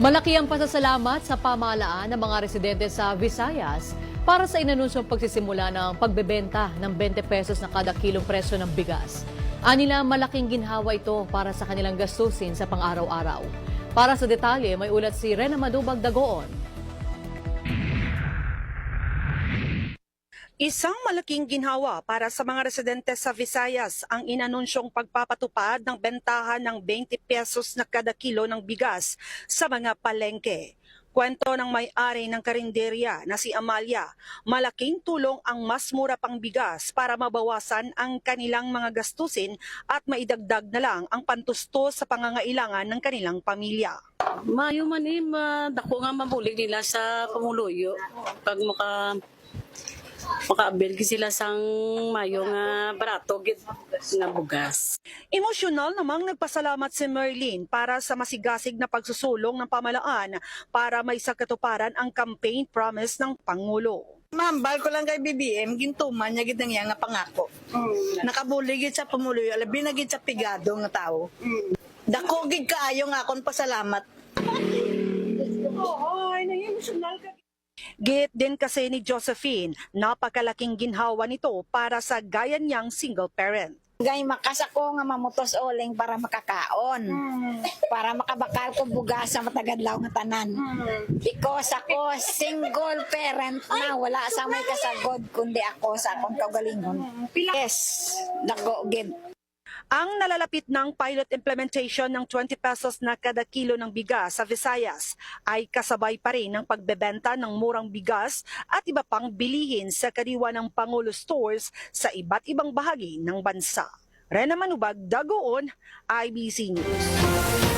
Malaki ang pasasalamat sa pamahalaan ng mga residente sa Visayas para sa inanunsyong pagsisimula ng pagbebenta ng 20 pesos na kada kilong presyo ng bigas. Anila malaking ginhawa ito para sa kanilang gastusin sa pang-araw-araw. Para sa detalye, may ulat si Rena Madubag Dagoon. Isang malaking ginhawa para sa mga residente sa Visayas ang inanunsyong pagpapatupad ng bentahan ng 20 pesos na kada kilo ng bigas sa mga palengke. Kwento ng may-ari ng karinderya na si Amalia, malaking tulong ang mas mura pang bigas para mabawasan ang kanilang mga gastusin at maidagdag na lang ang pantusto sa pangangailangan ng kanilang pamilya. Mayo man dako nga mabulig nila sa pamuluyo pag makaabel sila sang mayo nga barato gid nga bugas. Emosyonal namang nagpasalamat si Merlin para sa masigasig na pagsusulong ng pamahalaan para may sakatuparan ang campaign promise ng Pangulo. Mahambal ko lang kay BBM, gintuman niya gid nga pangako. Nakabulig sa pamuluyo, labi na gid sa pigado nga tao. Dako gid kaayo nga akong pasalamat. Ay, na-emosyonal ka. Git din kasi ni Josephine, napakalaking ginhawa nito para sa gaya niyang single parent. Gay makasako nga mamutos oling para makakaon. Para makabakal ko bugas sa matagadlaw nga tanan. Because ako single parent na wala sa may kasagod kundi ako sa akong kaugalingon. Yes, dako gid. Ang nalalapit ng pilot implementation ng 20 pesos na kada kilo ng bigas sa Visayas ay kasabay pa rin ng pagbebenta ng murang bigas at iba pang bilihin sa kadiwa ng Pangulo Stores sa iba't ibang bahagi ng bansa. Rena Manubag, Dagoon, IBC News.